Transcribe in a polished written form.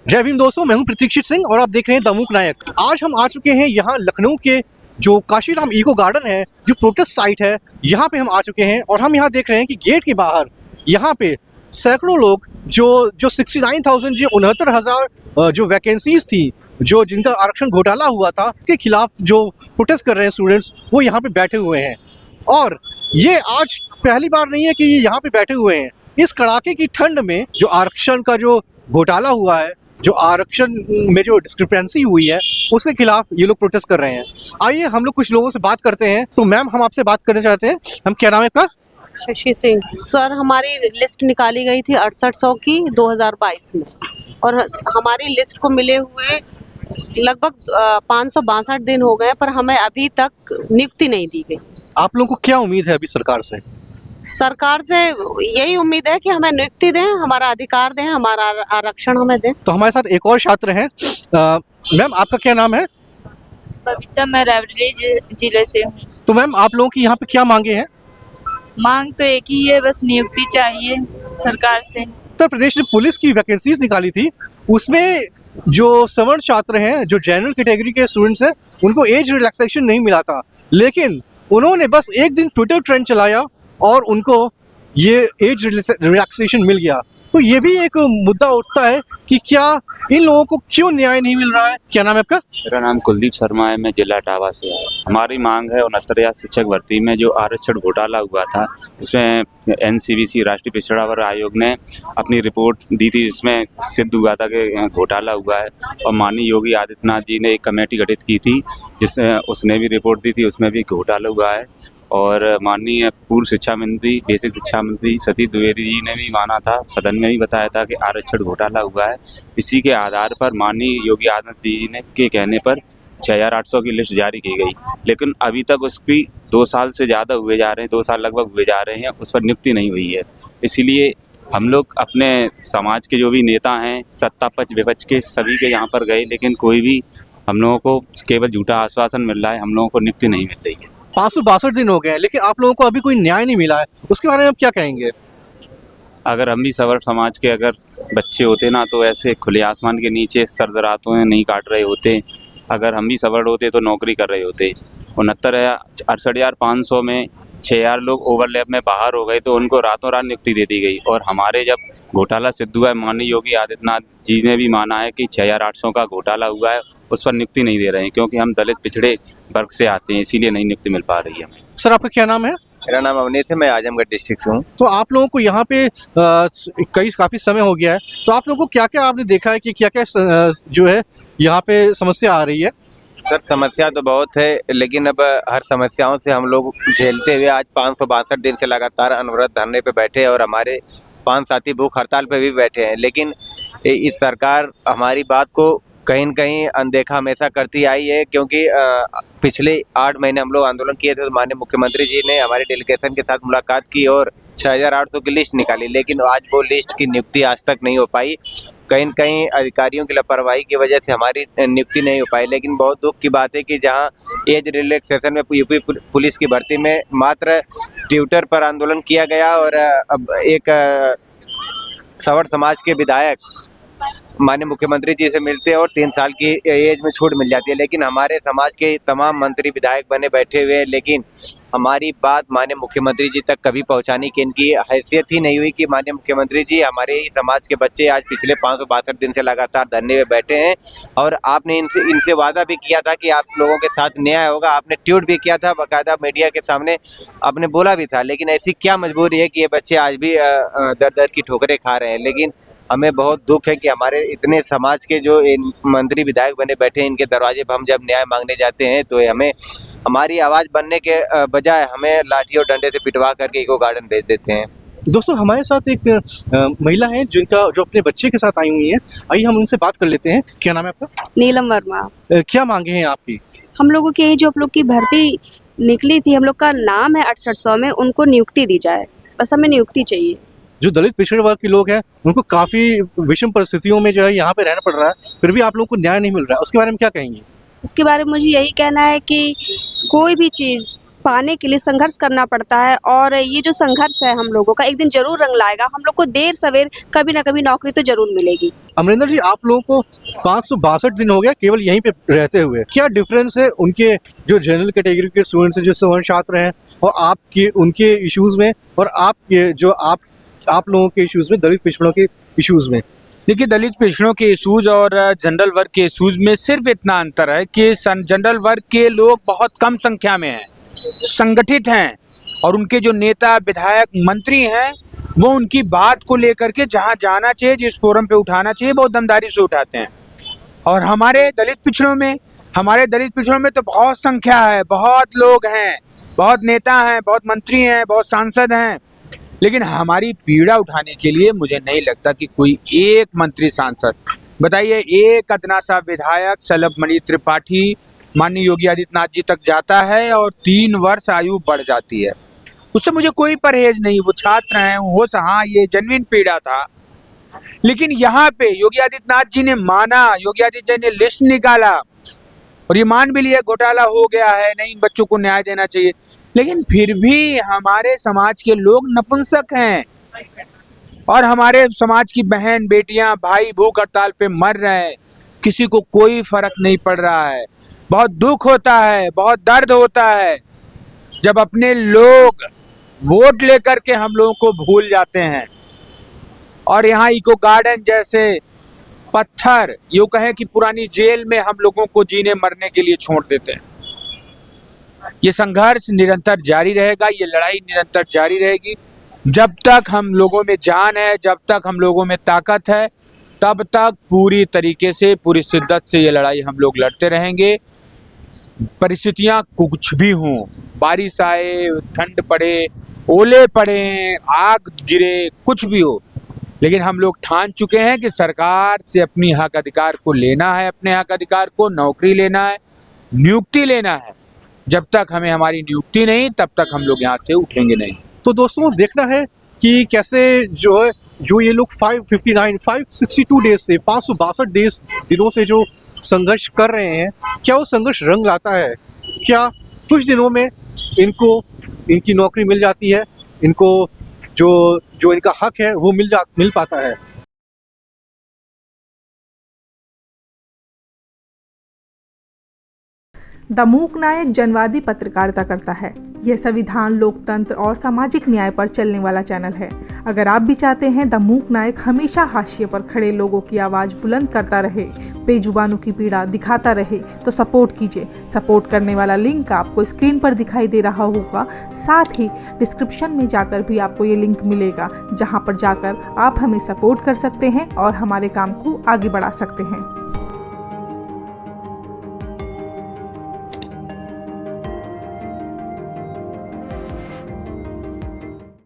जय भीम दोस्तों, मैं हूं प्रतीक्षित सिंह और आप देख रहे हैं दमूक नायक। आज हम आ चुके हैं यहाँ लखनऊ के जो काशीराम इको गार्डन है, जो प्रोटेस्ट साइट है, यहाँ पे हम आ चुके हैं और हम यहाँ देख रहे हैं कि गेट के बाहर यहाँ पे सैकड़ों लोग जो 69,000 जो 69,000 जो वैकेंसीज थी, जो जिनका आरक्षण घोटाला हुआ था, के खिलाफ जो प्रोटेस्ट कर रहे हैं स्टूडेंट्स, वो यहाँ पे बैठे हुए हैं। और ये आज पहली बार नहीं है कि ये यहाँ पे बैठे हुए हैं। इस कड़ाके की ठंड में जो आरक्षण का जो घोटाला हुआ है, जो आरक्षण में जो डिस्क्रिपेंसी हुई है, उसके खिलाफ ये लोग प्रोटेस्ट कर रहे हैं। आइए हम लोग कुछ लोगों से बात करते हैं। तो मैम, हम आपसे बात करना चाहते हैं। हम क्या नाम है आपका? शशि सिंह। सर, हमारी लिस्ट निकाली गई थी 6800 की 2022 में, और हमारी लिस्ट को मिले हुए लगभग 562 दिन हो गए, पर हमें अभी तक नियुक्ति नहीं दी गई। आप लोगों को क्या उम्मीद है अभी सरकार से? सरकार से यही उम्मीद है कि हमें नियुक्ति दें, हमारा अधिकार दें, हमारा आरक्षण हमें दें। तो हमारे साथ एक और छात्र हैं। मैम, आपका क्या नाम है? बबीता, मैं रायबरेली जिले से हूँ। तो मैम, आप लोगों की यहाँ पे क्या मांगे हैं? मांग तो एक ही है, बस नियुक्ति चाहिए सरकार से। उत्तर प्रदेश ने पुलिस की वैकेंसीज निकाली थी, उसमें जो सवर्ण छात्र हैं, जो जनरल कैटेगरी के स्टूडेंट्स हैं, उनको एज रिलैक्सेशन नहीं मिला था, लेकिन उन्होंने बस एक दिन ट्विटर ट्रेंड चलाया और उनको ये एज रिलैक्सेशन मिल गया। तो ये भी एक मुद्दा उठता है कि क्या इन लोगों को क्यों न्याय नहीं मिल रहा है? क्या नाम है आपका? मेरा नाम कुलदीप शर्मा है, मैं जिला इटावा से आया। हमारी मांग है 69,000 शिक्षक भर्ती में जो आरक्षण घोटाला हुआ था, इसमें NCBC राष्ट्रीय पिछड़ा वर्ग आयोग ने अपनी रिपोर्ट दी थी, जिसमें सिद्ध हुआ था कि घोटाला हुआ है। और माननीय योगी आदित्यनाथ जी ने एक कमेटी गठित की थी, जिसमें उसने भी रिपोर्ट दी थी, उसमें भी घोटाला हुआ है। और माननीय पूर्व शिक्षा मंत्री, बेसिक शिक्षा मंत्री सतीश द्विवेदी जी ने भी माना था, सदन में भी बताया था कि आरक्षण घोटाला हुआ है। इसी के आधार पर माननीय योगी आदित्यनाथ जी ने के कहने पर 6,800 की लिस्ट जारी की गई, लेकिन अभी तक उसकी 2 साल से ज़्यादा हुए जा रहे हैं, 2 साल लगभग हुए जा रहे हैं, उस पर नियुक्ति नहीं हुई है। इसीलिए हम लोग अपने समाज के जो भी नेता हैं, सत्ता पक्ष विपक्ष के, सभी के यहाँ पर गए, लेकिन कोई भी हम लोगों को केवल झूठा आश्वासन मिल रहा है, हम लोगों को नियुक्ति नहीं मिल रही है। 562 दिन हो गए हैं, लेकिन आप लोगों को अभी कोई न्याय नहीं मिला है, उसके बारे में आप क्या कहेंगे? अगर हम भी सवर्ण समाज के अगर बच्चे होते ना, तो ऐसे खुले आसमान के नीचे सर्द रातों में नहीं काट रहे होते। अगर हम भी सवर्ण होते तो नौकरी कर रहे होते। 68,500 में 6,000 लोग ओवरलैप में बाहर हो गए, तो उनको रातों रात नियुक्ति दे दी गई। और हमारे जब घोटाला सिद्ध हुआ है, माननीय योगी आदित्यनाथ जी ने भी माना है कि 6,800 का घोटाला हुआ है, उस पर नियुक्ति नहीं दे रहे हैं, क्योंकि हम दलित पिछड़े वर्ग से आते हैं, इसीलिए नहीं नियुक्ति मिल पा रही है हमें। सर, आपका क्या नाम है? मेरा नाम अवनीश है, मैं आजमगढ़ डिस्ट्रिक्ट से हूँ। तो आप लोगों को यहाँ पे काफ़ी समय हो गया है, तो आप लोगों को क्या क्या आपने देखा है कि क्या क्या जो है यहाँ पे समस्या आ रही है? सर, समस्या तो बहुत है, लेकिन अब हर समस्याओं से हम लोग झेलते हुए आज 562 दिन से लगातार अनवरत धरने पे बैठे हैं, और हमारे 5 साथी भूख हड़ताल पे भी बैठे हैं। लेकिन इस सरकार हमारी बात को कहीं न कहीं अनदेखा हमेशा करती आई है, क्योंकि पिछले 8 महीने हम लोग आंदोलन किए थे, तो माननीय मुख्यमंत्री जी ने हमारे डेलीगेशन के साथ मुलाकात की और 6,800 की लिस्ट निकाली, लेकिन आज वो लिस्ट की नियुक्ति आज तक नहीं हो पाई। कहीं न कहीं अधिकारियों की लापरवाही की वजह से हमारी नियुक्ति नहीं हो पाई। लेकिन बहुत दुख की बात है कि जहां एज रिलैक्सेशन में यूपी पुलिस की भर्ती में मात्र ट्विटर पर आंदोलन किया गया, और अब एक सवर्ण समाज के विधायक माननीय मुख्यमंत्री जी से मिलते हैं और 3 साल की एज में छूट मिल जाती है, लेकिन हमारे समाज के तमाम मंत्री विधायक बने बैठे हुए हैं, लेकिन हमारी बात माननीय मुख्यमंत्री जी तक कभी पहुंचाने की इनकी हैसियत ही नहीं हुई कि माननीय मुख्यमंत्री जी, हमारे ही समाज के बच्चे आज पिछले 562 दिन से लगातार धरने में बैठे हैं, और आपने इनसे वादा भी किया था कि आप लोगों के साथ न्याय होगा। आपने ट्वीट भी किया था, बाकायदा मीडिया के सामने आपने बोला भी था, लेकिन ऐसी क्या मजबूरी है कि ये बच्चे आज भी दर दर की ठोकरें खा रहे हैं। लेकिन हमें बहुत दुख है कि हमारे इतने समाज के जो मंत्री विधायक बने बैठे हैं, इनके दरवाजे पर हम जब न्याय मांगने जाते हैं, तो हमें हमारी आवाज़ बनने के बजाय हमें लाठी और डंडे से पिटवा करके इको गार्डन भेज देते हैं। दोस्तों, हमारे साथ एक महिला है जो अपने बच्चे के साथ आई हुई है। आइए हम उनसे बात कर लेते हैं। क्या नाम है आपका? नीलम वर्मा। क्या मांगे हैं आपकी? हम लोगों की जो आप लोग की भर्ती निकली थी, हम लोग का नाम है 6800 में, उनको नियुक्ति दी जाए, बस हमें नियुक्ति चाहिए। जो दलित पिछड़े वर्ग के लोग हैं, उनको काफ़ी विषम परिस्थितियों में जो है यहाँ पे रहना पड़ रहा है, फिर भी आप लोगों को न्याय नहीं मिल रहा है, उसके बारे में क्या कहेंगे? उसके बारे में मुझे यही कहना है कि कोई भी चीज़ पाने के लिए संघर्ष करना पड़ता है, और ये जो संघर्ष है हम लोगों का एक दिन जरूर रंग लाएगा। हम लोग को देर सवेर कभी ना कभी नौकरी तो जरूर मिलेगी। अमरिंदर जी, आप लोगों को 562 दिन हो गया केवल यहीं पे रहते हुए, क्या डिफरेंस है उनके जो जनरल कैटेगरी के स्टूडेंट्स हैं, जो सवर्ण छात्र हैं, और आपके उनके इश्यूज में, और आपके जो आप लोगों के इश्यूज में, दलित पिछड़ों के इश्यूज में? देखिए, दलित पिछड़ों के इशूज़ और जनरल वर्ग के इशूज़ में सिर्फ इतना अंतर है कि जनरल वर्ग के लोग बहुत कम संख्या में हैं, संगठित हैं, और उनके जो नेता, विधायक, मंत्री हैं, वो उनकी बात को लेकर के जहां जाना चाहिए, जिस फोरम पे उठाना चाहिए, बहुत दमदारी से उठाते हैं। और हमारे दलित पिछड़ों में तो बहुत संख्या है, बहुत लोग हैं, बहुत नेता हैं, बहुत मंत्री हैं, बहुत सांसद हैं, लेकिन हमारी पीड़ा उठाने के लिए मुझे नहीं लगता कि कोई एक मंत्री, सांसद, बताइए, एक अदना सा विधायक सलभमणि त्रिपाठी माननीय योगी आदित्यनाथ जी तक जाता है और 3 वर्ष आयु बढ़ जाती है। उससे मुझे कोई परहेज नहीं, वो छात्र हैं, वो हाँ, ये जेन्युइन पीड़ा था। लेकिन यहाँ पे योगी आदित्यनाथ जी ने माना, योगी आदित्यनाथ जी ने लिस्ट निकाला और ये मान भी लिया घोटाला हो गया है, नहीं, बच्चों को न्याय देना चाहिए, लेकिन फिर भी हमारे समाज के लोग नपुंसक हैं और हमारे समाज की बहन, बेटियां, भाई भूख हड़ताल पे मर रहे हैं, किसी को कोई फर्क नहीं पड़ रहा है। बहुत दुख होता है, बहुत दर्द होता है जब अपने लोग वोट लेकर के हम लोगों को भूल जाते हैं और यहाँ इको गार्डन जैसे पत्थर, यूं कहें कि पुरानी जेल में हम लोगों को जीने मरने के लिए छोड़ देते हैं। ये संघर्ष निरंतर जारी रहेगा, ये लड़ाई निरंतर जारी रहेगी। जब तक हम लोगों में जान है, जब तक हम लोगों में ताकत है, तब तक पूरी तरीके से, पूरी शिद्दत से ये लड़ाई हम लोग लड़ते रहेंगे। परिस्थितियां कुछ भी हों, बारिश आए, ठंड पड़े, ओले पड़े, आग गिरे, कुछ भी हो, लेकिन हम लोग ठान चुके हैं कि सरकार से अपनी हक अधिकार को लेना है, अपने हक अधिकार को, नौकरी लेना है, नियुक्ति लेना है। जब तक हमें हमारी नियुक्ति नहीं, तब तक हम लोग यहाँ से उठेंगे नहीं। तो दोस्तों, देखना है कि कैसे जो ये लोग 562 डेज से, 562 दिनों से जो संघर्ष कर रहे हैं, क्या वो संघर्ष रंग लाता है? क्या कुछ दिनों में इनको इनकी नौकरी मिल जाती है, इनको जो इनका हक है वो मिल पाता है? दमूक नायक जनवादी पत्रकारिता करता है। यह संविधान, लोकतंत्र और सामाजिक न्याय पर चलने वाला चैनल है। अगर आप भी चाहते हैं दमूक नायक हमेशा हाशिए पर खड़े लोगों की आवाज़ बुलंद करता रहे, बेजुबानों की पीड़ा दिखाता रहे, तो सपोर्ट कीजिए। सपोर्ट करने वाला लिंक आपको स्क्रीन पर दिखाई दे रहा होगा। साथ ही डिस्क्रिप्शन में जाकर भी आपको ये लिंक मिलेगा, जहाँ पर जाकर आप हमें सपोर्ट कर सकते हैं और हमारे काम को आगे बढ़ा सकते हैं।